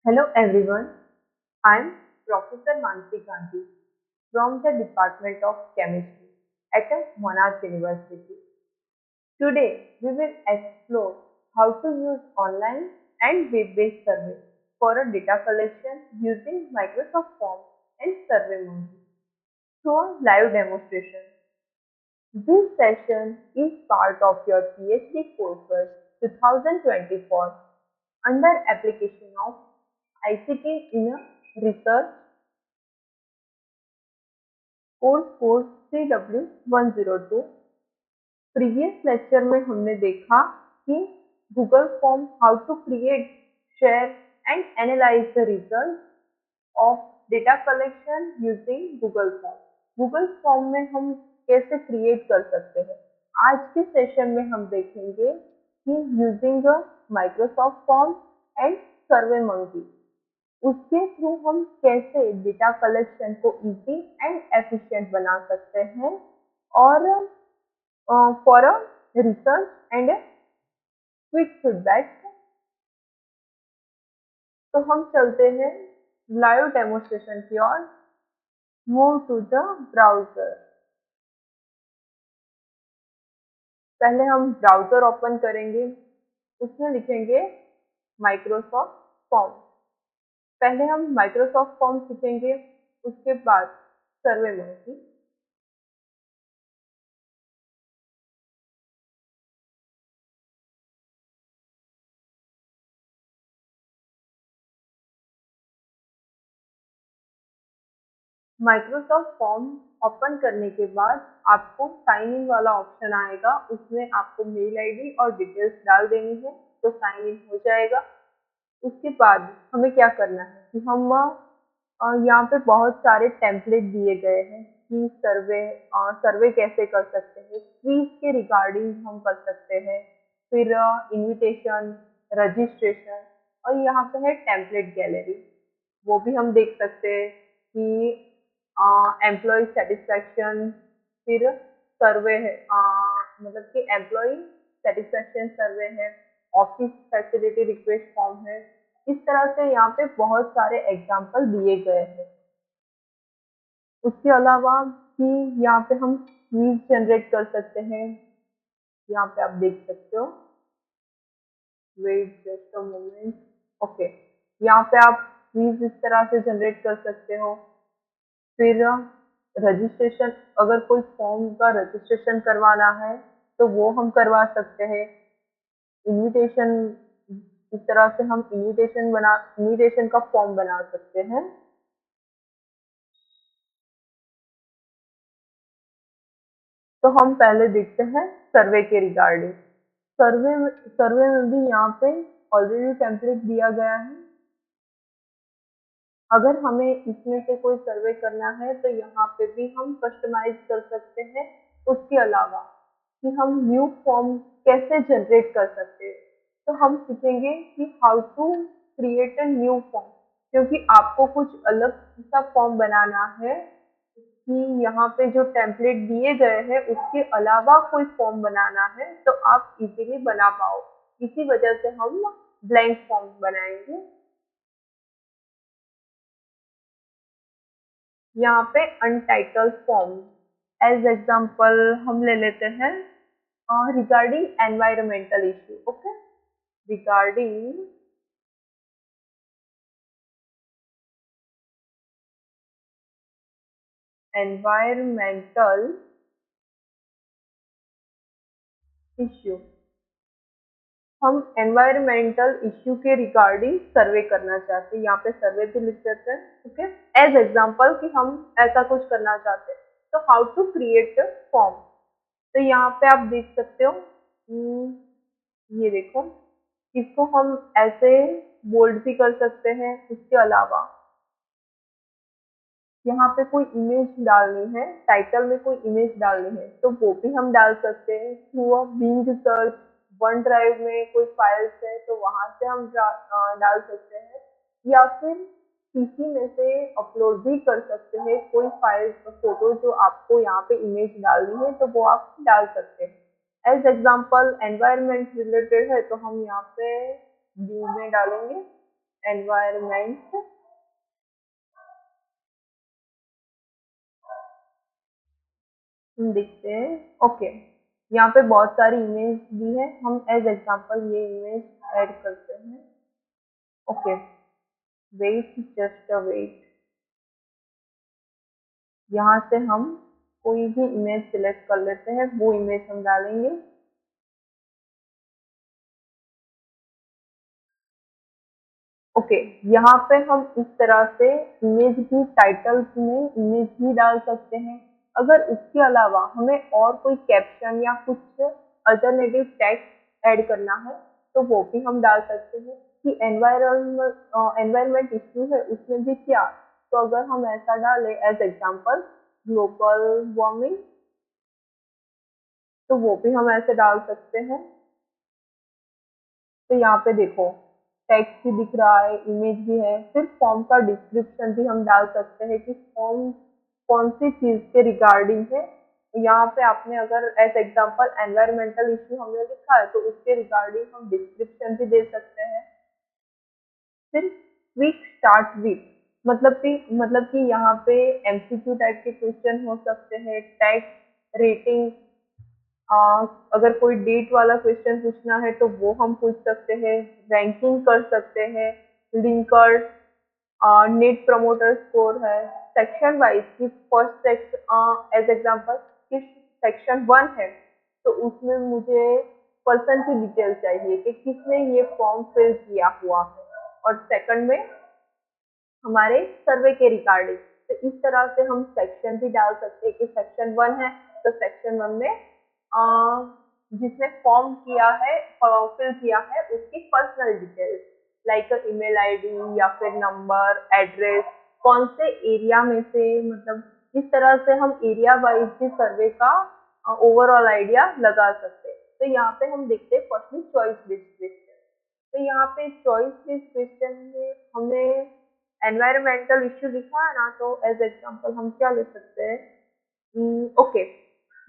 Hello everyone, I am Professor Mansi Gandhi from the Department of Chemistry at Monash University. Today we will explore how to use online and web-based survey for a data collection using Microsoft Forms and SurveyMonkey through a live demonstration. This session is part of your PhD coursework 2024 under application of ICT in a research course 3W102। Previous lecture में हमने देखा कि Google form how to create, share and analyse the result of data collection using Google form. Google form में हम कैसे create कर सकते हैं। आज के सेशन में हम देखेंगे कि using Microsoft form and survey monkey उसके थ्रू हम कैसे डेटा कलेक्शन को इजी एंड एफिशिएंट बना सकते हैं और for a research and quick feedback. तो हम चलते हैं लाइव डेमोस्ट्रेशन की ओर। Move to the browser. पहले हम ब्राउजर ओपन करेंगे, उसमें लिखेंगे माइक्रोसॉफ्ट फॉर्म। पहले हम माइक्रोसॉफ्ट फॉर्म सीखेंगे, उसके बाद सर्वे मंकी। माइक्रोसॉफ्ट फॉर्म ओपन करने के बाद आपको साइन इन वाला ऑप्शन आएगा, उसमें आपको मेल आईडी और डिटेल्स डाल देनी है तो साइन इन हो जाएगा। उसके बाद हमें क्या करना है कि हम यहाँ पे बहुत सारे टेम्पलेट दिए गए हैं कि सर्वे कैसे कर सकते हैं, क्विज के रिगार्डिंग हम कर सकते हैं, फिर इनविटेशन, रजिस्ट्रेशन, और यहाँ पे है टेम्पलेट गैलरी, वो भी हम देख सकते हैं कि एम्प्लॉय सेटिस्फैक्शन, फिर सर्वे है, मतलब कि एम्प्लॉय सेटिस्फैक्शन सर्वे है, ऑफिस फैसिलिटी रिक्वेस्ट फॉर्म है। इस तरह से यहाँ पे बहुत सारे एग्जाम्पल दिए गए हैं। उसके अलावा कि यहाँ पे हम क्विज जनरेट कर सकते हैं, यहाँ पे आप देख सकते हो। Wait just a moment. Okay, यहाँ पे आप क्विज इस तरह से जनरेट कर सकते हो। फिर रजिस्ट्रेशन, अगर कोई फॉर्म का रजिस्ट्रेशन करवाना है तो वो हम करवा सकते हैं। इनविटेशन, इस तरह से हम इनविटेशन का फॉर्म बना सकते हैं। तो हम पहले देखते हैं सर्वे के रिगार्डिंग। सर्वे में भी यहाँ पे ऑलरेडी टेम्पलेट दिया गया है। अगर हमें इसमें से कोई सर्वे करना है तो यहाँ पे भी हम कस्टमाइज कर सकते हैं। उसके अलावा कि हम न्यू फॉर्म कैसे जनरेट कर सकते हैं, तो हम सीखेंगे कि how to create a new form, क्योंकि आपको कुछ अलग सा फॉर्म बनाना है कि यहाँ पे जो टेम्पलेट दिए गए हैं उसके अलावा कोई फॉर्म बनाना है तो आप इजीली बना पाओ। इसी वजह से हम ब्लैंक फॉर्म बनाएंगे। यहाँ पे अनटाइटल्ड फॉर्म एज एग्जाम्पल हम ले लेते हैं regarding environmental issue. Okay, regarding environmental issue, हम एनवायरमेंटल इश्यू के रिगार्डिंग सर्वे करना चाहते हैं। यहाँ पे सर्वे भी लिख देते हैं। ओके, एज एग्जाम्पल कि हम ऐसा कुछ करना चाहते हैं तो हाउ टू क्रिएट फॉर्म। तो यहाँ पे आप देख सकते हो, ये देखो, इसको हम ऐसे बोल्ड भी कर सकते हैं। उसके अलावा यहाँ पे कोई इमेज डालनी है, टाइटल में कोई इमेज डालनी है तो वो भी हम डाल सकते हैं through a Bing search. One drive में कोई फाइल्स है तो वहां से हम डाल सकते हैं, या फिर पीसी में से अपलोड भी कर सकते हैं कोई फाइल फोटो जो आपको यहाँ पे इमेज डालनी है तो वो आप डाल सकते हैं। एज एग्जाम्पल एनवायरमेंट रिलेटेड है तो हम यहाँ पे बिंग में डालेंगे। एनवायरमेंट हम देखते हैं। ओके, यहाँ पे बहुत सारी इमेज दी है, हम एज एग्जांपल ये इमेज ऐड करते हैं। Okay, wait, just a wait. यहाँ से हम कोई भी इमेज सिलेक्ट कर लेते हैं, वो इमेज हम डालेंगे। ओके, यहाँ पे हम इस तरह से इमेज भी, टाइटल्स में इमेज भी डाल सकते हैं। अगर इसके अलावा हमें और कोई कैप्शन या कुछ अल्टरनेटिव टेक्स्ट ऐड करना है तो वो भी हम डाल सकते हैं कि एनवायरमेंट इश्यू है उसमें भी क्या। तो अगर हम ऐसा डालें एज एग्जांपल ग्लोबल वार्मिंग, तो वो भी हम ऐसे डाल सकते हैं। तो यहाँ पे देखो टेक्स्ट भी दिख रहा है, इमेज भी है, फिर फॉर्म का डिस्क्रिप्शन भी हम डाल सकते हैं कि फॉर्म कौन सी चीज के रिगार्डिंग है। यहाँ पे आपने अगर एज एग्जांपल एनवायरमेंटल इश्यू हमने लिखा है तो उसके रिगार्डिंग हम डिस्क्रिप्शन भी दे सकते हैं। फिर क्विक स्टार्ट विथ, मतलब कि यहाँ पे एमसीक्यू टाइप के क्वेश्चन हो सकते हैं, टेक्स्ट रेटिंग, अगर कोई डेट वाला क्वेश्चन पूछना है तो वो हम पूछ सकते हैं, रैंकिंग कर सकते हैं, लिंकर्ड, नेट प्रमोटर स्कोर है, सेक्शन वाइज की फर्स्ट सेक्शन एज एग्जांपल कि सेक्शन 1 है तो उसमें मुझे पर्सन की डिटेल चाहिए कि किसने ये फॉर्म फिल किया हुआ है, और सेकंड में हमारे सर्वे के रिगार्डिंग। तो इस तरह से हम सेक्शन भी डाल सकते हैं कि सेक्शन 1 है तो सेक्शन 1 में जिसने फॉर्म किया है, फिल किया है, उसकी personal details like email ID या फिर नंबर, एड्रेस, कौन से एरिया में से, मतलब इस तरह से हम एरिया वाइज भी सर्वे का ओवरऑल आइडिया लगा सकते हैं। तो यहाँ पे हम देखते हैं फर्स्टली चॉइस बेस्ड क्वेश्चन। तो यहाँ पे चॉइस बेस्ड क्वेश्चन में हमने एनवायरमेंटल इश्यू लिखा है ना, तो एज एग्जांपल हम क्या ले सकते हैं। ओके,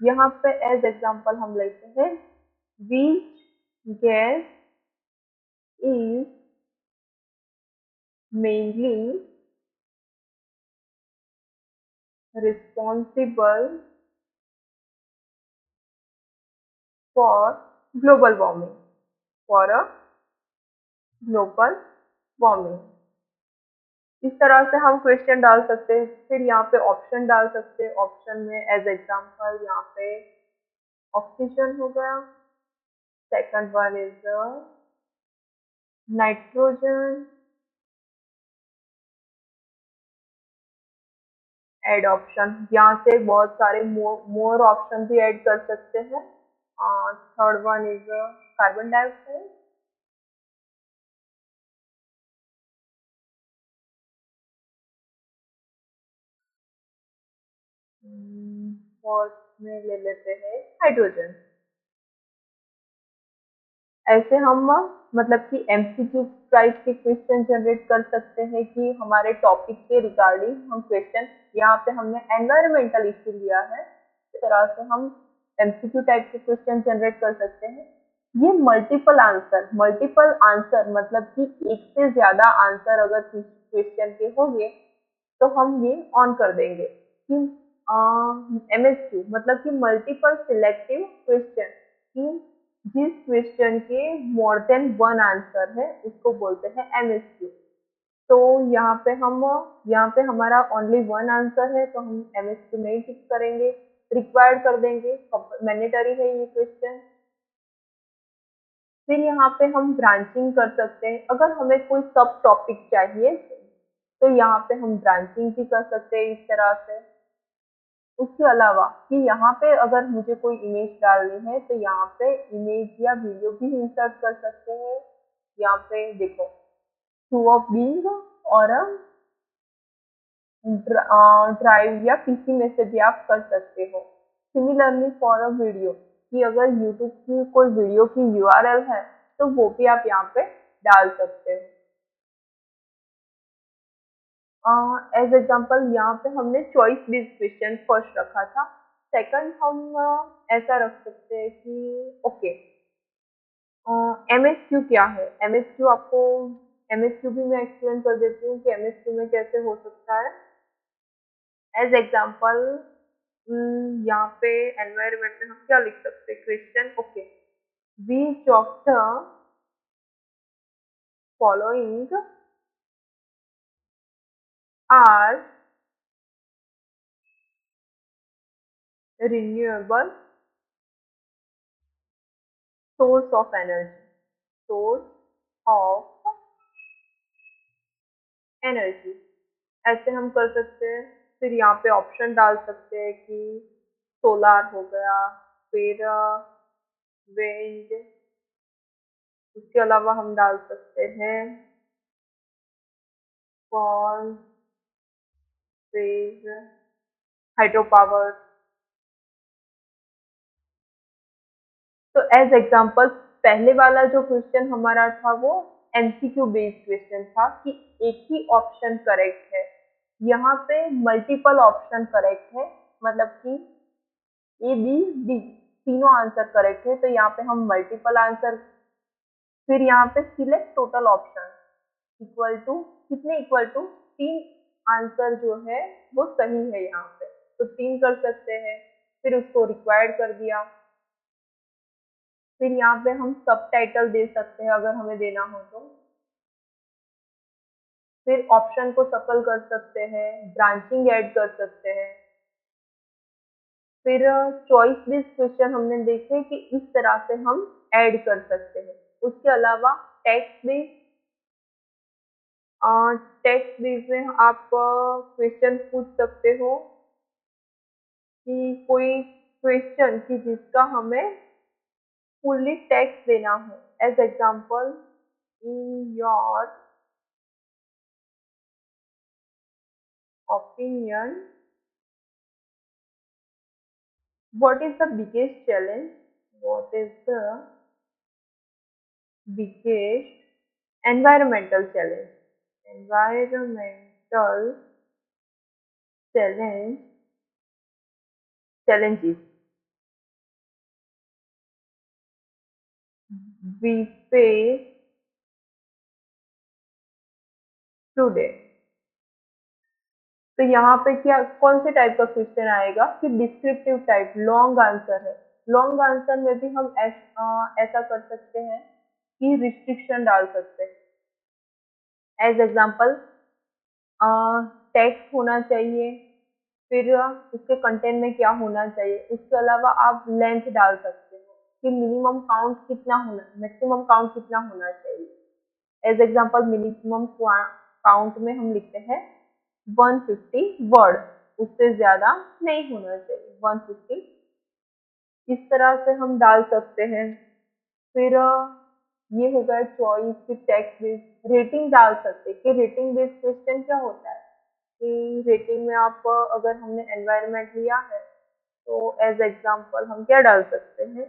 यहाँ पे एज एग्जांपल हम लेते हैं which gas is mainly responsible for global warming, for a global warming। इस तरह से हम क्वेश्चन डाल सकते हैं। फिर यहाँ पे ऑप्शन डाल सकते हैं, ऑप्शन में एज एग्जांपल यहाँ पे ऑक्सीजन हो गया, second one is nitrogen, add option, यहाँ से बहुत सारे मोर ऑप्शन भी ऐड कर सकते हैं। Third one is carbon dioxide, fourth में ले लेते हैं हाइड्रोजन। ऐसे हम मतलब कि एमसीक्यू टाइप के क्वेश्चन जनरेट कर सकते हैं कि हमारे टॉपिक के रिगार्डिंग हम क्वेश्चन, यहाँ पे हमने एनवायरमेंटल इश्यू लिया है, इस तरह से हम एमसीक्यू टाइप के क्वेश्चन जनरेट कर सकते हैं। ये मल्टीपल आंसर मतलब कि एक से ज्यादा आंसर अगर क्वेश्चन के होंगे तो हम ये ऑन कर देंगे कि एमएसक्यू मतलब कि मल्टीपल सिलेक्टिव क्वेश्चन, कि जिस क्वेश्चन के मोर देन वन आंसर है उसको बोलते हैं एमएसक्यू। तो यहाँ पे हमारा ओनली वन आंसर है तो हम एमएसक्यू नहीं टिक करेंगे, रिक्वायर्ड कर देंगे, मैंडेटरी है ये क्वेश्चन। फिर यहाँ पे हम ब्रांचिंग कर सकते हैं, अगर हमें कोई सब टॉपिक चाहिए तो यहाँ पे हम ब्रांचिंग भी कर सकते हैं इस तरह से। उसके अलावा कि यहाँ पे अगर मुझे कोई इमेज डालनी है तो यहाँ पे इमेज या वीडियो भी इंसर्ट कर सकते हैं। यहाँ पे देखो टू ऑफ बीइंग और ड्राइव या पीसी में से भी आप कर सकते हो। सिमिलरली फॉर अ वीडियो, कि अगर यूट्यूब की कोई वीडियो की यूआरएल है तो वो भी आप यहाँ पे डाल सकते हो। एज एग्जाम्पल यहाँ पे हमने चॉइस बेस्ड क्वेश्चन फर्स्ट रखा था, सेकंड हम ऐसा रख सकते हैं कि ओके एमएसक्यू क्या है। एमएसक्यू आपको एमएसक्यू भी मैं एक्सप्लेन कर देती हूँ कि एमएसक्यू में कैसे हो सकता है। एज एग्जाम्पल यहाँ पे एनवायरमेंट में हम क्या लिख सकते हैं, question okay, which of the following are renewable source of energy, source of energy, ऐसे हम कर सकते हैं। फिर यहाँ पे ऑप्शन डाल सकते हैं कि सोलार हो गया, फिर विंड, उसके अलावा हम डाल सकते हैं कौन, फिर हाइड्रो पावर। तो एज एग्जाम्पल पहले वाला जो क्वेश्चन हमारा था वो एमसीक्यू बेस्ड क्वेश्चन था कि एक ही ऑप्शन करेक्ट है। यहाँ पे मल्टीपल ऑप्शन करेक्ट है, मतलब कि ए बी डी तीनों आंसर करेक्ट है, तो यहाँ पे हम मल्टीपल आंसर, फिर यहाँ पे select total option equal to कितने, इक्वल टू 3 आंसर जो है वो सही है यहाँ पे, तो 3 कर सकते हैं। फिर उसको रिक्वायर्ड कर दिया। फिर यहाँ पे हम सब टाइटल दे सकते हैं अगर हमें देना हो तो। फिर ऑप्शन को सफल कर सकते हैं, ब्रांचिंग ऐड कर सकते हैं। फिर चॉइस बेस्ड क्वेश्चन हमने देखे कि इस तरह से हम ऐड कर सकते हैं। उसके अलावा टेक्स्ट बेस्ड, टेक्स्ट बेस्ड में आप क्वेश्चन पूछ सकते हो कि कोई क्वेश्चन कि जिसका हमें फुल्ली टेक्स्ट देना हो। As example, in your opinion what is the biggest challenge, what is the biggest environmental challenge, environmental challenges we face today। तो यहाँ पे क्या कौन से टाइप का क्वेश्चन आएगा कि डिस्क्रिप्टिव टाइप, लॉन्ग आंसर है। लॉन्ग आंसर में भी हम ऐसा कर सकते हैं कि रिस्ट्रिक्शन डाल सकते हैं। एज एग्जाम्पल, टेक्स्ट होना चाहिए, फिर उसके कंटेंट में क्या होना चाहिए। उसके अलावा आप लेंथ डाल सकते हो कि मिनिमम काउंट कितना होना, मैक्सिमम काउंट कितना होना चाहिए। एज एग्जाम्पल, मिनिमम काउंट में हम लिखते हैं 150 वर्ड, उससे ज्यादा नहीं होना चाहिए, 150। इस तरह से हम डाल सकते हैं। फिर ये हो गया चॉइस। फिर टेक्स्ट बेस्ड रेटिंग डाल सकते हैं कि रेटिंग बेस्ड क्वेश्चन क्या होता है कि रेटिंग में आप अगर हमने एनवायरनमेंट लिया है तो एज एग्जाम्पल हम क्या डाल सकते हैं,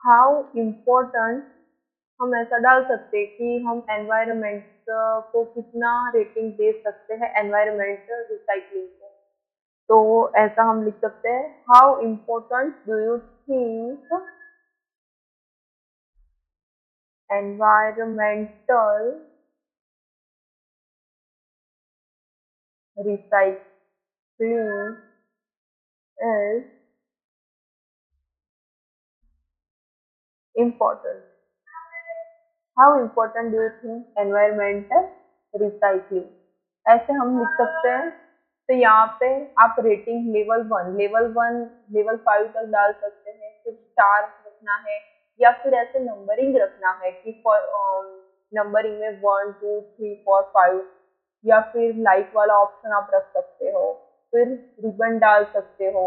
हाउ इम्पोर्टेंट, हम ऐसा डाल सकते हैं कि हम एनवायरनमेंट को कितना रेटिंग दे सकते हैं, एनवायरनमेंट रिसाइकलिंग को। तो ऐसा हम लिख सकते हैं, how important do you think environmental recycling is important, how important do you think environmental recycling, ऐसे हम लिख सकते हैं। तो यहाँ पे आप रेटिंग लेवल 5 तक डाल सकते हैं। फिर स्टार रखना है या फिर ऐसे नंबरिंग रखना है कि नंबरिंग में 1 2 3 4 5, या फिर लाइक वाला ऑप्शन आप रख सकते हो। फिर रिबन डाल सकते हो।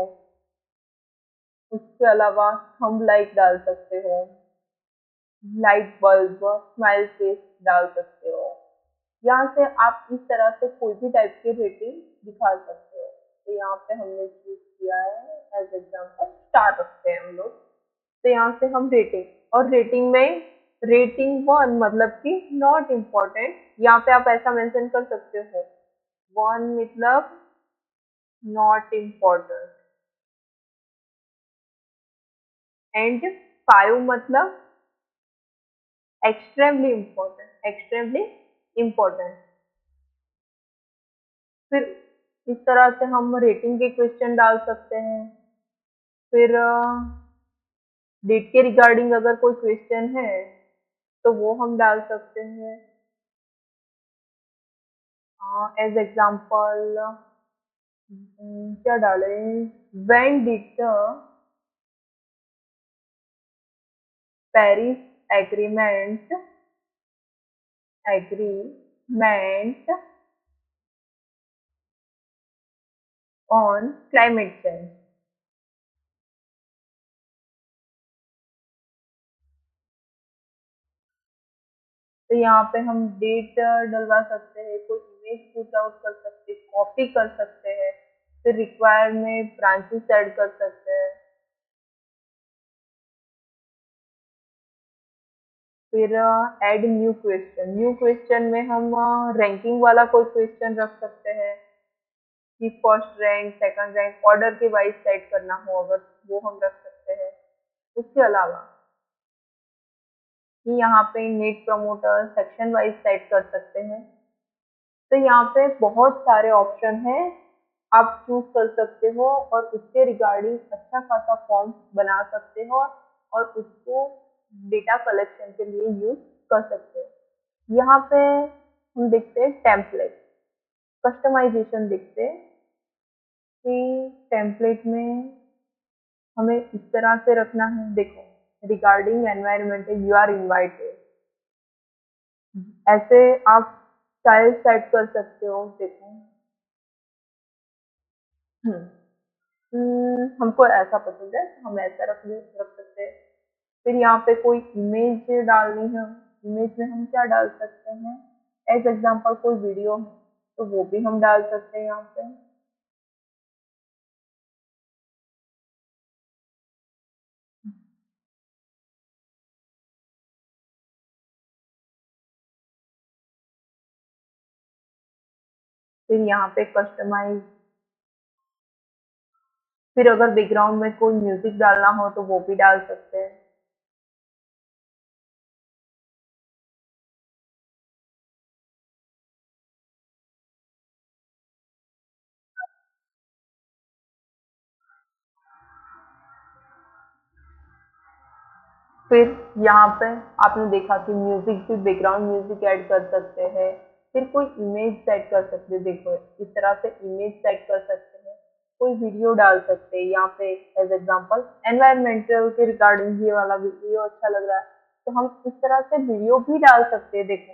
उसके अलावा थंब लाइक डाल सकते हो, लाइट बल्ब, स्माइल फेस डाल सकते हो। यहाँ से आप इस तरह से कोई भी टाइप की रेटिंग दिखा सकते हो। तो यहाँ पे हमने चूज किया है एज एग्जाम्पल स्टार रखते हैं हम लोग। तो यहाँ से हम रेटिंग, और रेटिंग में रेटिंग 1 मतलब कि नॉट इम्पोर्टेंट, यहाँ पे आप ऐसा मेंशन कर सकते हो 1 मतलब नॉट इम्पोर्टेंट, एंड 5 मतलब एक्सट्रीमली इम्पोर्टेंट, एक्सट्रीमली इम्पोर्टेंट। फिर इस तरह से हम रेटिंग के क्वेश्चन डाल सकते हैं। फिर डेट के रिगार्डिंग अगर कोई क्वेश्चन है तो वो हम डाल सकते हैं। एज एग्जाम्पल क्या डालें, when did the Paris agreement agreement on climate change. तो यहाँ पे हम डेट डलवा सकते हैं, कोई इमेज पुट आउट कर सकते हैं, कॉपी कर सकते हैं, फिर रिक्वायर में ब्रांचेस ऐड कर सकते हैं। फिर ऐड न्यू क्वेश्चन में हम रैंकिंग वाला कोई क्वेश्चन रख सकते हैं कि first rank, second rank, order के वाइज सेट करना हो अगर, वो हम रख सकते हैं। उसके अलावा कि यहाँ पे net promoter section wise set कर सकते हैं। तो यहाँ पे बहुत सारे ऑप्शन हैं, आप चूज कर सकते हो और उसके रिगार्डिंग अच्छा खासा फॉर्म बना सकते हो और उसको डेटा कलेक्शन के लिए यूज कर सकते हो। यहाँ पे हम देखते हैं टेम्पलेट, कस्टमाइजेशन देखते हैं कि टेम्पलेट में हमें इस तरह से रखना है। देखो, regarding environment you are invited, ऐसे आप स्टाइल सेट कर सकते हो। देखो, हमको ऐसा पसंद है तो हम ऐसा रख सकते हैं। फिर यहाँ पे कोई इमेज डालनी है, इमेज में हम क्या डाल सकते हैं, एज एग्जाम्पल कोई वीडियो है तो वो भी हम डाल सकते हैं यहाँ पे। फिर यहाँ पे कस्टमाइज, फिर अगर बैकग्राउंड में कोई म्यूजिक डालना हो तो वो भी डाल सकते हैं। फिर यहाँ पे आपने देखा कि म्यूजिक भी, बैकग्राउंड म्यूजिक ऐड कर सकते हैं। फिर कोई इमेज सेट कर सकते हैं, देखो इस तरह से इमेज सेट कर सकते हैं। कोई वीडियो डाल सकते हैं यहाँ पे, एज एग्जांपल एनवायरमेंटल के रिगार्डिंग ये वाला वीडियो अच्छा लग रहा है तो हम इस तरह से वीडियो भी डाल सकते हैं। देखो,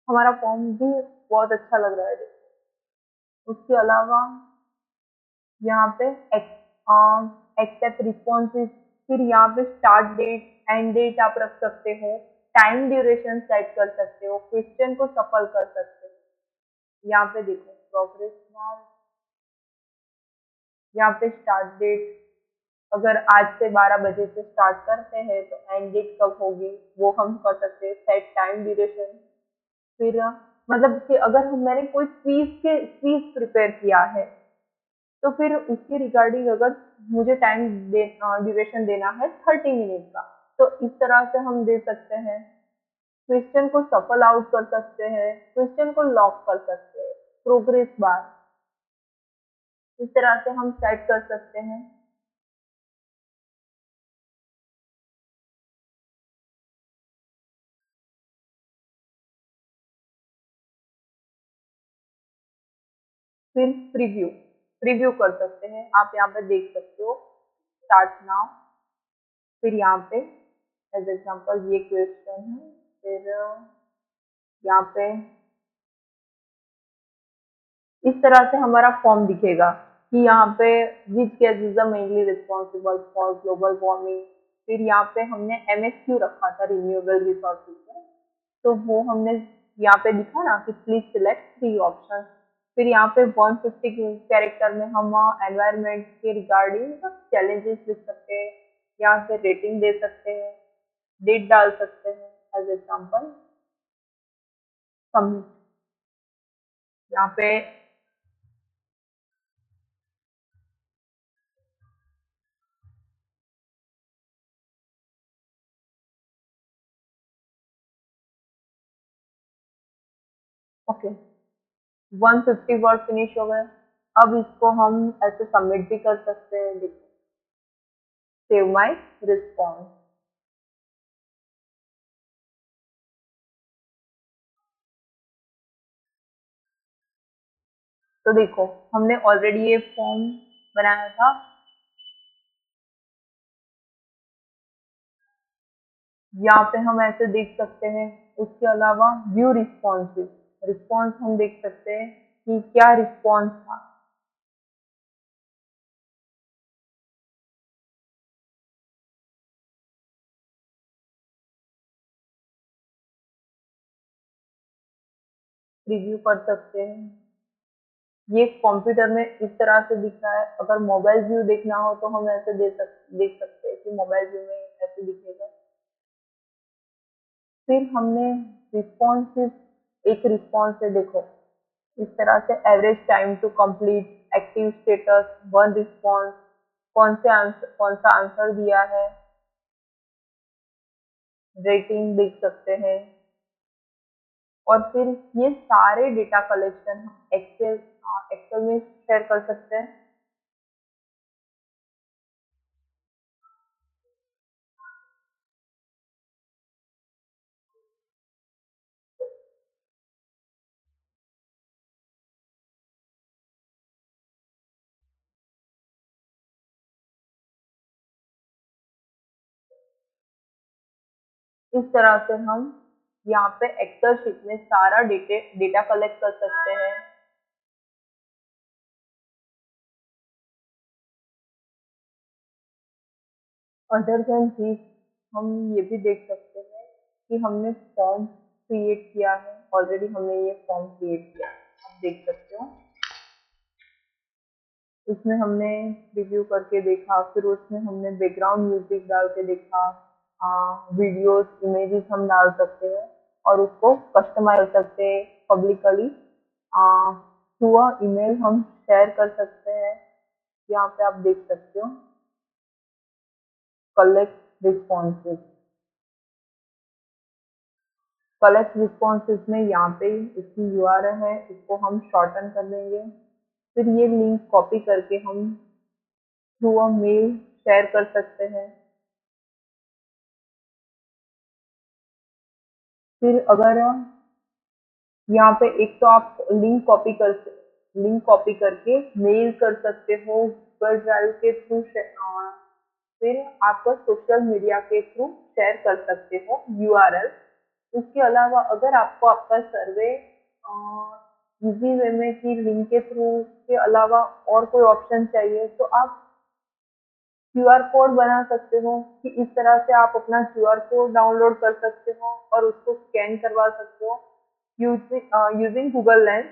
हमारा फॉर्म भी बहुत अच्छा लग रहा है। देखो, उसके अलावा यहाँ पे एक्सेप्ट रिस्पॉन्सेज, फिर यहाँ पे स्टार्ट डेट, एंड डेट आप रख सकते हो, टाइम ड्यूरेशन सेट कर सकते हो, क्वेश्चन को सफल कर सकते हो। यहाँ पे देखो प्रोग्रेस बार, यहाँ पे स्टार्ट डेट, अगर आज से 12 बजे से स्टार्ट करते हैं तो एंड डेट कब होगी वो हम कर सकते हैं। सेट टाइम ड्यूरेशन, फिर मतलब कि अगर मैंने कोई क्विज प्रिपेयर किया है तो फिर उसके रिगार्डिंग अगर मुझे टाइम ड्यूरेशन देना है 30 मिनट का, तो इस तरह से हम दे सकते हैं। क्वेश्चन को सफल आउट कर सकते हैं, क्वेश्चन को लॉक कर सकते हैं, प्रोग्रेस बार, इस तरह से हम सेट कर सकते हैं। फिर प्रीव्यू, प्रीव्यू कर सकते हैं। आप यहाँ पे देख सकते हो स्टार्ट नाउ, फिर यहाँ पे एज एग्जांपल ये क्वेश्चन है। फिर यहाँ पे इस तरह से हमारा फॉर्म दिखेगा कि यहाँ पे which gases are mainly responsible for global warming. फिर यहाँ पे हमने एमएसक्यू रखा था रिन्यूएबल रिसोर्सेज में, तो वो हमने यहाँ पे लिखा ना कि प्लीज सिलेक्ट 3 ऑप्शन। फिर यहाँ पे 150 कैरेक्टर में हम एनवायरनमेंट के रिगार्डिंग चैलेंजेस लिख सकते हैं, यहाँ पे रेटिंग दे सकते हैं, डेट डाल सकते हैं एज एग्जाम्पल, सबमिट। यहाँ पे ओके, 150 वर्ड फिनिश हो गए। अब इसको हम ऐसे सबमिट भी कर सकते हैं। देखो, सेव माय रिस्पॉन्स। तो देखो, हमने ऑलरेडी ये फॉर्म बनाया था। यहाँ पे हम ऐसे देख सकते हैं। उसके अलावा व्यू रिस्पॉन्सेज, रिस्पॉन्स हम देख सकते हैं कि क्या रिस्पॉन्स था। रिव्यू कर सकते हैं। ये कंप्यूटर में इस तरह से दिख रहा है। अगर मोबाइल व्यू देखना हो तो हम ऐसे देख सकते हैं कि मोबाइल व्यू में ऐसे दिखेगा। फिर हमने रिस्पॉन्सेज, एक रिस्पॉन्स है देखो, इस तरह से average time to complete, active status, one response, कौन सा आंसर दिया है, रेटिंग देख सकते हैं। और फिर ये सारे डेटा कलेक्शन हम एक्सेल में शेयर कर सकते हैं। इस तरह से हम यहाँ पे एक्सेल शीट में सारा डेटा कलेक्ट कर सकते हैं। अदर देन दिस, हम ये भी देख सकते हैं कि हमने फॉर्म क्रिएट किया है। ऑलरेडी हमने ये फॉर्म क्रिएट किया है, आप देख सकते हो। उसमें हमने रिव्यू करके देखा, फिर उसमें हमने बैकग्राउंड म्यूजिक डाल के देखा, वीडियोस, इमेजेस हम डाल सकते हैं और उसको कस्टमाइज कर सकते हैं पब्लिकली। थ्रू अ ईमेल हम शेयर कर सकते हैं। यहाँ पे आप देख सकते हो, कलेक्ट रिस्पॉन्सेज। कलेक्ट रिस्पॉन्सेज में यहाँ पे इसकी यूआरएल है, इसको हम शॉर्टन कर देंगे। फिर ये लिंक कॉपी करके हम थ्रू अ मेल शेयर कर सकते हैं। फिर अगर यहाँ पे एक तो आप लिंक कॉपी करके मेल कर सकते हो गूगल ड्राइव के थ्रू, फिर आप सोशल मीडिया के थ्रू शेयर कर सकते हो यूआरएल। उसके अलावा अगर आपको आपका सर्वे इजी वे में कि लिंक के थ्रू के अलावा और कोई ऑप्शन चाहिए तो आप क्यूआर कोड बना सकते हो कि इस तरह से आप अपना क्यूआर कोड डाउनलोड कर सकते हो और उसको स्कैन करवा सकते हो यूजिंग गूगल लेंस।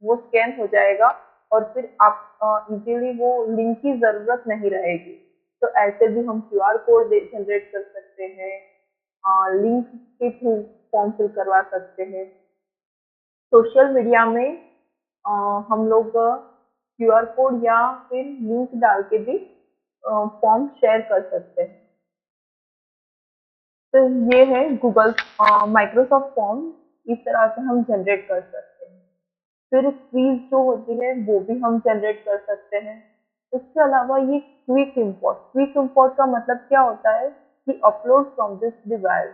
वो स्कैन हो जाएगा और फिर आप इजीली वो लिंक की ज़रूरत नहीं रहेगी। तो ऐसे भी हम क्यूआर कोड जनरेट कर सकते हैं, लिंक के थ्रू फॉर्म फिल करवा सकते हैं। सोशल मीडिया में अ, हम लोग क्यूआर कोड या फिर लिंक डाल के भी फॉर्म शेयर कर सकते हैं। तो ये है गूगल माइक्रोसॉफ्ट फॉर्म, इस तरह से हम जनरेट कर सकते हैं। फिर क्वीज जो होती है वो भी हम जनरेट कर सकते हैं। इसके अलावा ये क्विक इम्पोर्ट का मतलब क्या होता है कि अपलोड फ्रॉम दिस डिवाइस।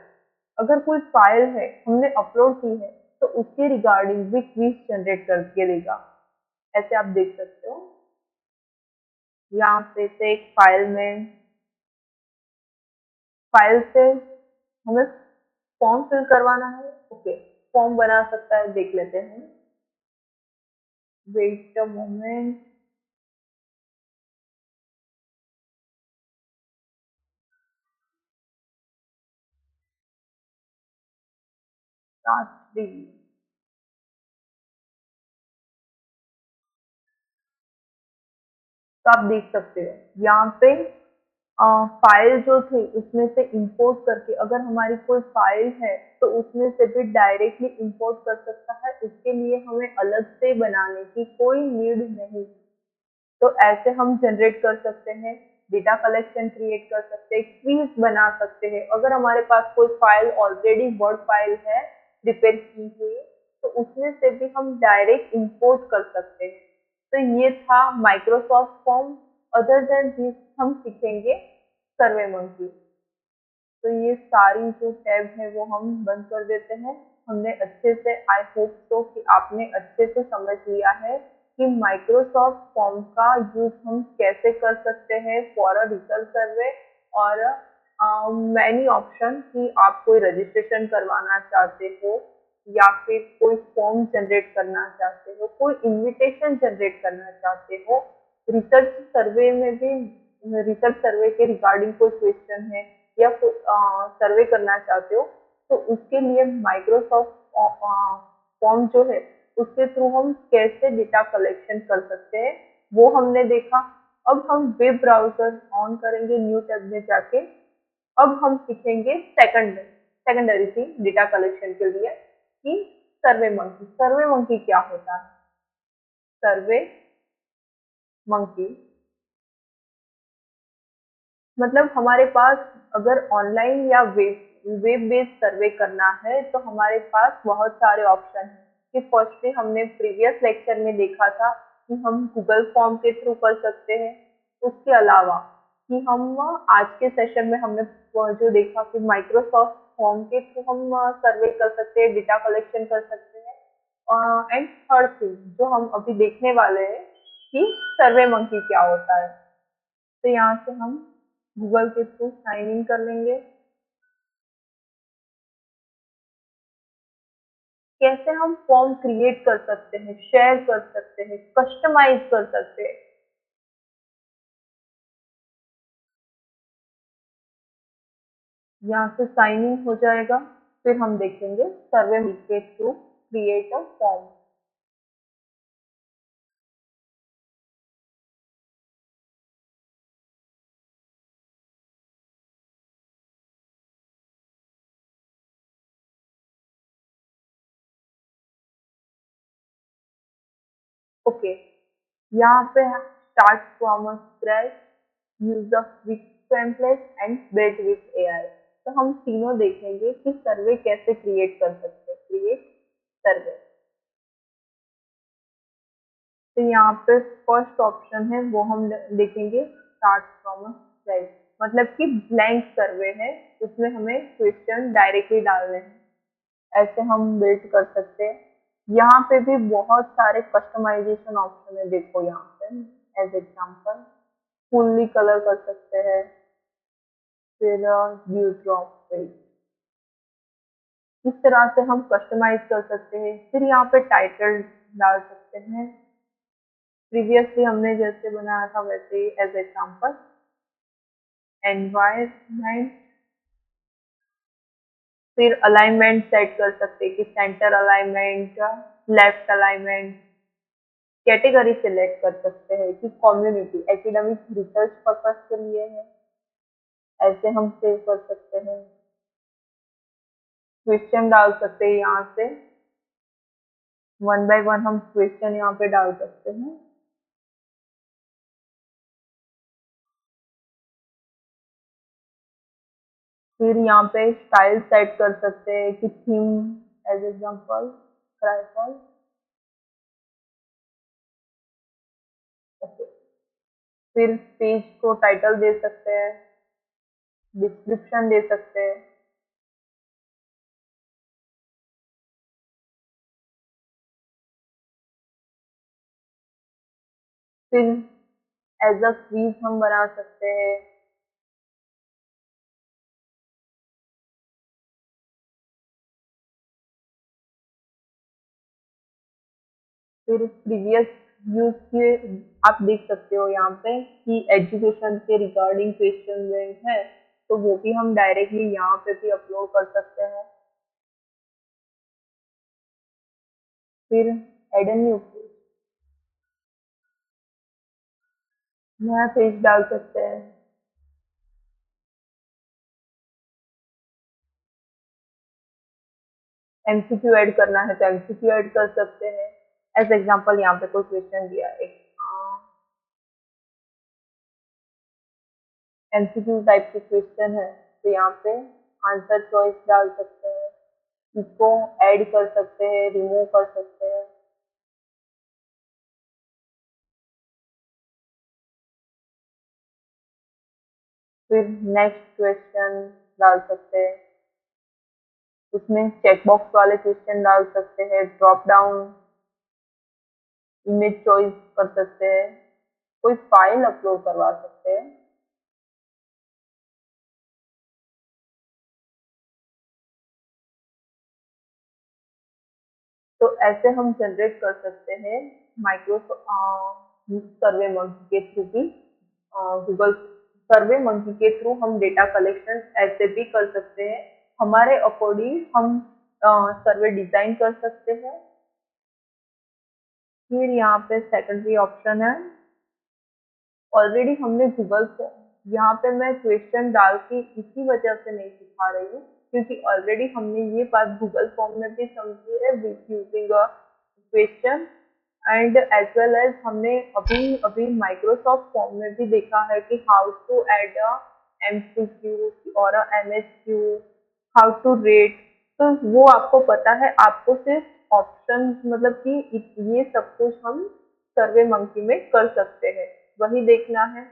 अगर कोई फाइल है हमने अपलोड की है तो उसके रिगार्डिंग भी क्विज जनरेट करके देगा। ऐसे आप देख सकते हो। यहाँ पे से एक फाइल से हमें फॉर्म फिल करवाना है। ओके, फॉर्म बना सकता है, देख लेते हैं। Wait a moment. Start three. तो आप देख सकते हो यहाँ पे फाइल जो थी उसमें से इंपोर्ट करके, अगर हमारी कोई फाइल है तो उसमें से भी डायरेक्टली इंपोर्ट कर सकता है। उसके लिए हमें अलग से बनाने की कोई नीड नहीं। तो ऐसे हम जनरेट कर सकते हैं, डेटा कलेक्शन क्रिएट कर सकते हैं, क्वीज बना सकते हैं। अगर हमारे पास कोई फाइल ऑलरेडी वर्ड फाइल है प्रिपेयर की हुई, तो उसमें से भी हम डायरेक्ट इंपोर्ट कर सकते हैं। तो ये था Microsoft form. Other than this हम सीखेंगे सर्वे मंकी। तो ये सारी जो टैब है वो हम बंद कर देते हैं। हमने अच्छे से, आई होप तो कि आपने अच्छे से समझ लिया है कि माइक्रोसॉफ्ट फॉर्म का यूज हम कैसे कर सकते हैं फॉर अ रिसर्च सर्वे। और मैनी ऑप्शन कि आप कोई रजिस्ट्रेशन करवाना चाहते हो या फिर कोई फॉर्म जनरेट करना चाहते हो, कोई इनविटेशन जनरेट करना चाहते हो, रिसर्च सर्वे में भी, रिसर्च सर्वे के रिगार्डिंग कोई क्वेश्चन है या सर्वे करना चाहते हो, तो उसके लिए माइक्रोसॉफ्ट फॉर्म जो है उसके थ्रू हम कैसे डेटा कलेक्शन कर सकते हैं वो हमने देखा। अब हम वेब ब्राउजर ऑन करेंगे न्यू टैब में जाके। अब हम सीखेंगे सेकेंडरी थिंग डेटा कलेक्शन के लिए कि सर्वे मंकी। सर्वे मंकी क्या होता है? सर्वे मंकी मतलब हमारे पास अगर ऑनलाइन या वेब बेस्ड सर्वे करना है तो हमारे पास बहुत सारे ऑप्शन हैं। कि फर्स्टली हमने प्रीवियस लेक्चर में देखा था कि हम गूगल फॉर्म के थ्रू कर सकते हैं। उसके अलावा कि हम आज के सेशन में हमने जो देखा कि माइक्रोसॉफ्ट फॉर्म के थ्रू हम सर्वे कर सकते हैं, डेटा कलेक्शन कर सकते हैं। एंड थर्ड थिंग जो हम अभी देखने वाले हैं कि सर्वे मंकी क्या होता है। तो यहाँ से हम गूगल के थ्रू साइन इन कर लेंगे। कैसे हम फॉर्म क्रिएट कर सकते हैं, शेयर कर सकते हैं, कस्टमाइज कर सकते हैं। यहाँ से साइन इन हो जाएगा। फिर हम देखेंगे सर्वे के through create a form. Okay, यहाँ पे start from scratch, use of quick template and build with AI. तो हम तीनों देखेंगे कि सर्वे कैसे क्रिएट कर सकते हैं। क्रिएट सर्वे। तो यहाँ पे फर्स्ट ऑप्शन है वो हम देखेंगे स्टार्ट फ्रॉम स्क्रैच, मतलब कि ब्लैंक सर्वे है, उसमें हमें क्वेश्चन डायरेक्टली डालने हैं। ऐसे हम बिल्ड कर सकते हैं। यहाँ पे भी बहुत सारे कस्टमाइजेशन ऑप्शन है। देखो यहाँ पे एज एग्जांपल फुल्ली कलर कर सकते हैं, फिर ड्यू ड्रॉप पेज, इस तरह से हम कस्टमाइज कर सकते हैं। फिर यहाँ पे टाइटल डाल सकते हैं। प्रीवियसली हमने जैसे बनाया था वैसे ही एज एग्जांपल एनवायरनमेंट। फिर अलाइनमेंट सेट कर सकते हैं कि centre alignment, left alignment. Category select कर सकते हैं कि कम्युनिटी, एकेडमिक, रिसर्च पर्पस के लिए है। ऐसे हम सेव कर सकते हैं। क्वेश्चन डाल सकते हैं यहाँ से, वन बाय वन हम क्वेश्चन यहाँ पे डाल सकते हैं। फिर यहाँ पे स्टाइल सेट कर सकते हैं कि थीम, एज एग्जांपल ट्राइफॉल। ओके, फिर पेज को टाइटल दे सकते हैं, डिस्क्रिप्शन दे सकते हैं। फिर एज अ क्वीज हम बना सकते हैं। फिर प्रीवियस यूज के आप देख सकते हो यहाँ पे कि एजुकेशन के रिगार्डिंग क्वेश्चन है, तो वो भी हम डायरेक्टली यहाँ पे भी अपलोड कर सकते हैं। फिर एड ए न्यू पेज, नया पेज डाल सकते हैं। एमसीक्यू ऐड करना है तो एमसीक्यू ऐड कर सकते हैं। एज एग्जांपल यहाँ पे कोई क्वेश्चन दिया है, एक एमसीक्यू टाइप की क्वेश्चन है, तो यहाँ पे आंसर चॉइस डाल सकते हैं। इसको ऐड कर सकते हैं, रिमूव कर सकते हैं। फिर नेक्स्ट क्वेश्चन डाल सकते हैं, उसमें चेकबॉक्स वाले क्वेश्चन डाल सकते हैं, ड्रॉप डाउन इमेज चॉइस कर सकते हैं, कोई फाइल अपलोड करवा सकते हैं। तो ऐसे हम जनरेट कर सकते हैं माइक्रोसॉफ्ट सर्वे मंकी के थ्रू भी, गूगल सर्वे मंकी के थ्रू हम डेटा कलेक्शन ऐसे भी कर सकते हैं। हमारे अकॉर्डिंग हम सर्वे डिजाइन कर सकते हैं। फिर यहाँ पे सेकेंडरी ऑप्शन है, ऑलरेडी हमने गूगल से, यहाँ पे मैं क्वेश्चन डाल के इसी वजह से नहीं सिखा रही हूँ क्योंकि ऑलरेडी हमने ये बात गूगल फॉर्म में भी समझी है with using a question, and as well as हमने अभी अभी माइक्रोसॉफ्ट फॉर्म में भी देखा है कि how to add a MCQ और एमएसक्यू, हाउ टू रेट। तो वो आपको पता है, आपको सिर्फ ऑप्शन मतलब कि ये सब कुछ हम सर्वे मंकी में कर सकते हैं, वही देखना है।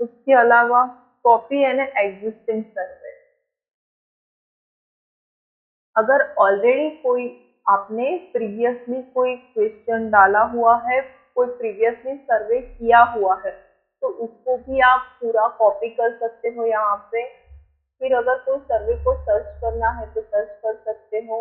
उसके अलावा कॉपी एन एग्जिस्टिंग सर्वे, अगर ऑलरेडी कोई आपने प्रीवियसली कोई क्वेश्चन डाला हुआ है, कोई प्रीवियसली सर्वे किया हुआ है, तो उसको भी आप पूरा कॉपी कर सकते हो यहाँ पे। फिर अगर कोई सर्वे को सर्च करना है तो सर्च कर सकते हो।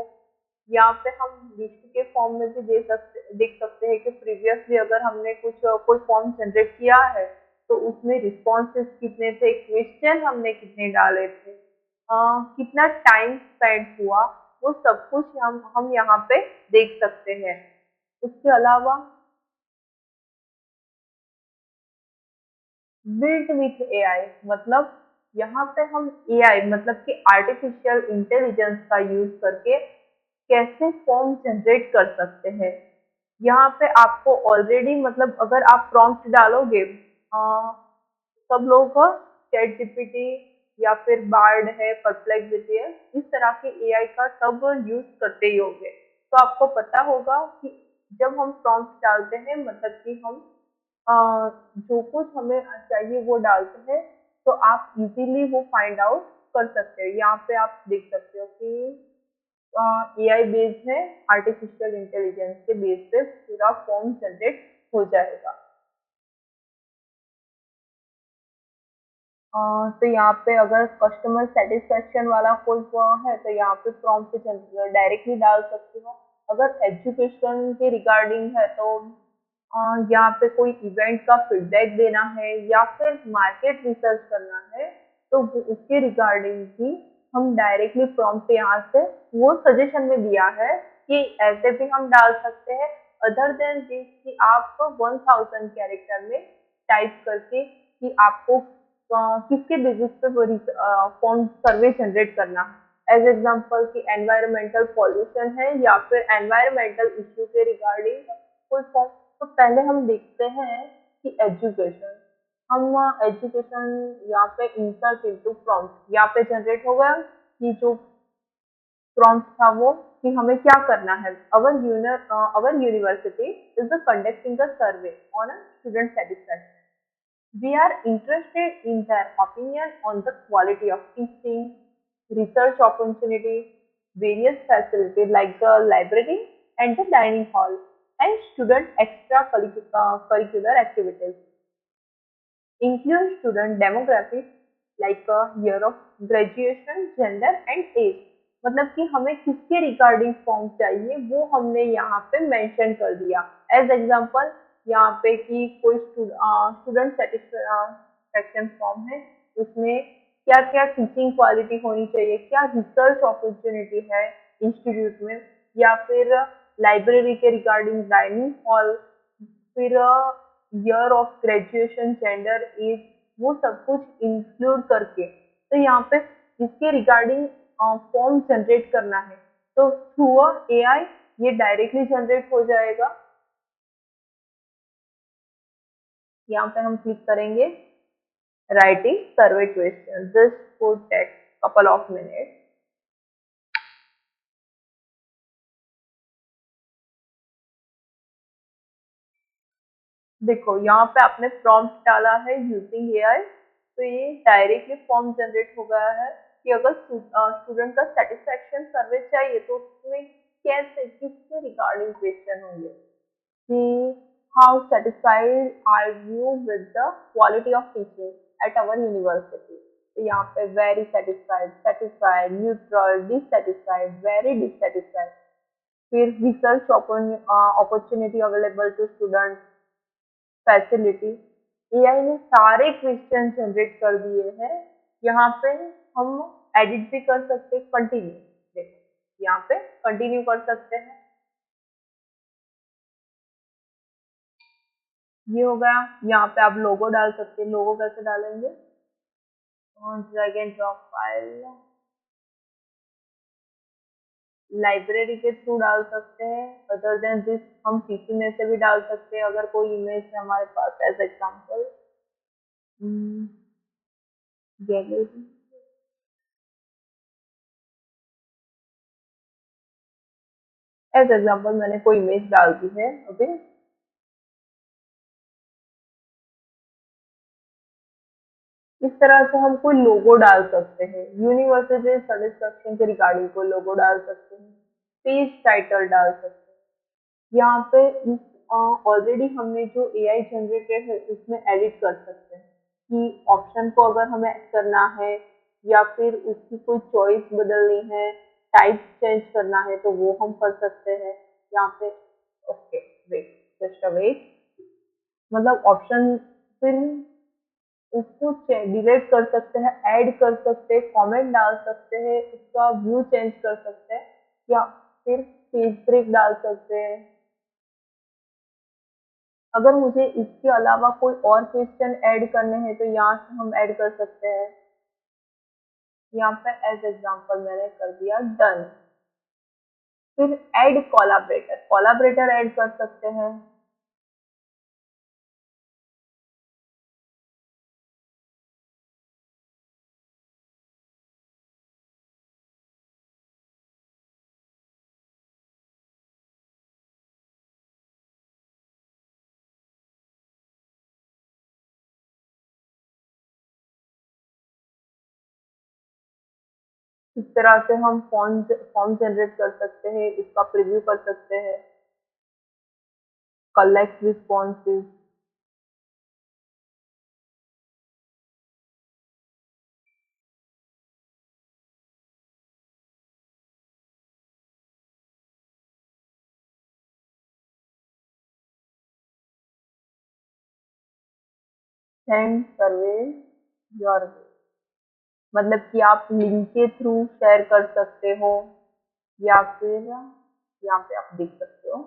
यहाँ पे हम लिस्ट के फॉर्म में भी देख सकते हैं कि प्रीवियसली अगर हमने कुछ कोई फॉर्म जनरेट किया है तो उसमें रिस्पॉन्सेस कितने थे, क्वेश्चन हमने कितने डाले थे, कितना टाइम स्पेंड हुआ, वो सब कुछ हम यहाँ पे देख सकते हैं। उसके अलावा बिल्ट विथ एआई, मतलब यहाँ पे हम एआई मतलब कि आर्टिफिशियल इंटेलिजेंस का यूज करके कैसे फॉर्म जनरेट कर सकते हैं। यहाँ पे आपको ऑलरेडी मतलब अगर आप प्रॉम्प्ट डालोगे, सब लोग चैट जीपीटी या फिर बार्ड है, परप्लेक्सिटी है, इस तरह के एआई का सब यूज करते ही होंगे। तो आपको पता होगा कि जब हम प्रॉम्प्ट डालते हैं मतलब कि हम अ, जो कुछ हमें चाहिए वो डालते हैं, तो आप इजीली वो फाइंड आउट कर सकते हो। यहाँ पे आप देख सकते हो कि एआई बेस्ड है, आर्टिफिशियल इंटेलिजेंस के बेस पे पूरा फॉर्म जनरेट हो जाएगा। तो यहाँ पे अगर कस्टमर सेटिस्फेक्शन वाला कोई है तो यहाँ पे प्रॉम्प्ट डायरेक्टली डाल सकते हो। अगर एजुकेशन के रिगार्डिंग है तो यहाँ पे कोई इवेंट का फीडबैक देना है या फिर मार्केट रिसर्च करना है तो उसके रिगार्डिंग भी हम डायरेक्टली प्रॉम्प्ट यहाँ से, वो सजेशन में दिया है कि ऐसे भी हम डाल सकते हैं। अदर देन दिस कि आप 1000 कैरेक्टर में टाइप करके कि आपको किसके बेसिस पे वो फॉर्म सर्वे जनरेट करना है। एज एग्जाम्पल कि एनवायरमेंटल पॉल्यूशन है या फिर एनवायरमेंटल इश्यू के रिगार्डिंग कोई फॉर्म। तो पहले हम देखते हैं कि एजुकेशन, हम एजुकेशन यहाँ पे इंसर्ट इनटू प्रॉम्प्ट, यहाँ पे जनरेट होगा कि जो प्रॉम्प्ट था वो कि हमें क्या करना है। Our university is the conducting the survey on a student satisfaction, we are interested in their opinion on the quality of teaching, research opportunity, various facilities like the library and the dining hall, and student extracurricular activities. Include student demographics like year of graduation, gender and age. मतलब कि हमें किसके regarding form चाहिए वो हमने यहाँ पे mention कर दिया। एज एग्जांपल यहाँ पे कि कोई स्टूडेंट सेटिस्फेक्शन फॉर्म है, उसमें क्या क्या टीचिंग क्वालिटी होनी चाहिए, क्या रिसर्च अपॉर्चुनिटी है इंस्टीट्यूट में, या फिर लाइब्रेरी के रिगार्डिंग डाइनिंग हॉल, फिर year of graduation, gender, age, वो सब कुछ इंक्लूड करके तो यहाँ पे इसके रिगार्डिंग फॉर्म जनरेट करना है तो थ्रू एआई ये डायरेक्टली जनरेट हो जाएगा। यहाँ पे हम क्लिक करेंगे writing survey question, this would take couple of minutes. देखो यहाँ पे आपने प्रॉम्प्ट डाला है यूजिंग एआई, तो ये डायरेक्टली फॉर्म जनरेट हो गया है कि अगर स्टूडेंट का सेटिस्फेक्शन सर्वे चाहिए तो उसमें कैसे किसके रिगार्डिंग क्वेश्चन होंगे कि how satisfied are you with the quality of teaching at our university. तो यहाँ पे very satisfied, satisfied, neutral, dissatisfied, very dissatisfied. फिर research opportunity available to student, facility. AI ने सारे क्वेश्चन जनरेट कर दिए हैं। यहाँ पे हम एडिट भी कर सकते हैं, कंटिन्यू। देखो यहाँ पे कंटिन्यू कर सकते हैं, ये हो गया। यहाँ पे आप लोगो डाल सकते हैं, लोगो कैसे डालेंगे, drag and drop file, library के थ्रू डाल सकते हैं। अदर देन दिस हम पीसी में से भी डाल सकते हैं, अगर कोई इमेज है हमारे पास as example gallery. As example मैंने कोई इमेज डाल दी है। ओके, इस तरह से हम कोई लोगो डाल सकते हैं, यूनिवर्सिटी सेटिस्फेक्शन के रिगार्डिंग कोई लोगो डाल सकते हैं, पेज टाइटल डाल सकते हैं। यहाँ पे इस ऑलरेडी हमने जो एआई जनरेटेड है उसमें एडिट कर सकते हैं कि ऑप्शन को अगर हमें ऐड करना है या फिर उसकी कोई चॉइस बदलनी है, टाइप चेंज करना है तो वो हम कर सकते हैं यहाँ पे। Okay, wait, just a wait. मतलब ऑप्शन फिर उसको डिलीट कर सकते हैं, ऐड कर सकते हैं, कमेंट डाल सकते हैं, उसका व्यू चेंज कर सकते हैं, या फिर पेज ब्रेक डाल सकते हैं। अगर मुझे इसके अलावा कोई और क्वेश्चन ऐड करने हैं तो यहाँ से हम ऐड कर सकते हैं। यहाँ पे एज एग्जांपल मैंने कर दिया डन। फिर ऐड कोलैबोरेटर, कोलैबोरेटर ऐड कर सकते हैं। इस तरह से हम फॉर्म जनरेट कर सकते हैं, इसका प्रीव्यू कर सकते हैं, collect responses. Send survey your, मतलब कि आप लिंक के थ्रू शेयर कर सकते हो, या फिर यहाँ पे आप देख सकते हो।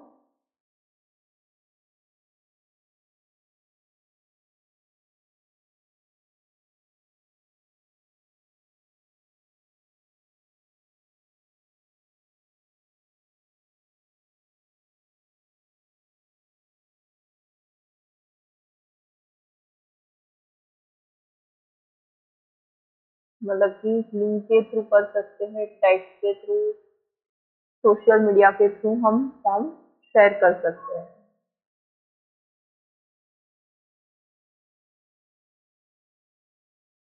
मतलब कि लिंक के थ्रू कर सकते हैं, टेक्स्ट के थ्रू, सोशल मीडिया के थ्रू हम फॉर्म शेयर कर सकते हैं।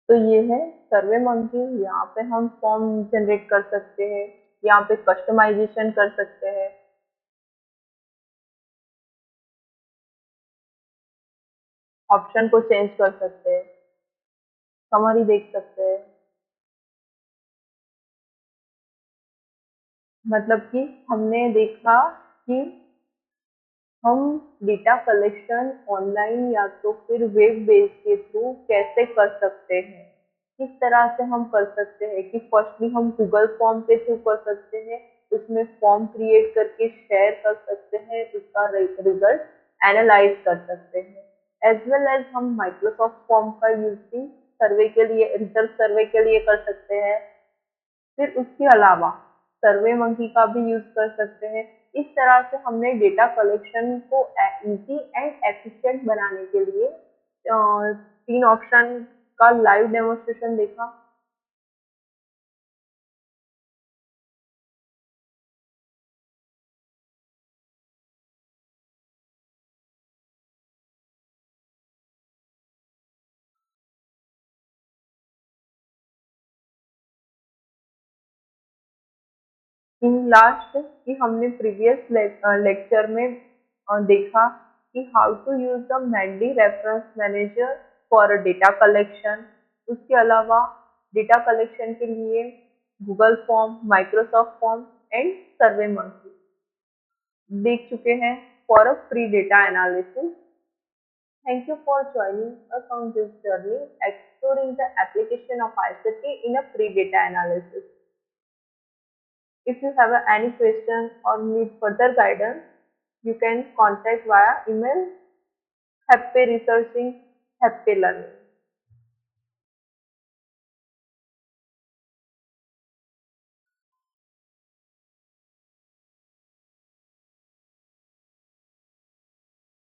तो ये है सर्वे मंकी। यहाँ पे हम फॉर्म जनरेट कर सकते हैं, यहाँ पे कस्टमाइजेशन कर सकते हैं, ऑप्शन को चेंज कर सकते हैं, समरी देख सकते हैं। मतलब कि हमने देखा कि हम डेटा कलेक्शन ऑनलाइन या तो फिर वेब बेस के थ्रू कैसे कर सकते हैं। किस तरह से हम कर सकते हैं कि फर्स्टली हम गूगल फॉर्म के थ्रू कर सकते हैं, उसमें फॉर्म क्रिएट करके शेयर कर सकते हैं, उसका रिजल्ट एनालाइज कर सकते हैं। एज वेल एज हम माइक्रोसॉफ्ट फॉर्म का यूज भी सर्वे के लिए, रिसर्च सर्वे के लिए कर सकते हैं। फिर उसके अलावा सर्वे मंकी का भी यूज कर सकते हैं। इस तरह से हमने डेटा कलेक्शन को इजी एंड एफिशिएंट बनाने के लिए 3 ऑप्शन का लाइव डेमोन्स्ट्रेशन देखा। इन लास्ट कि हमने प्रीवियस लेक्चर में देखा कि how to use the Mendeley reference manager for data collection. उसके अलावा डेटा कलेक्शन के लिए Google form, Microsoft form and survey monkey देख चुके हैं for a free data analysis. Thank you for joining us on this journey exploring the application of ICT in a free data analysis. If you have any question or need further guidance, you can contact via email. Happy researching, happy learning.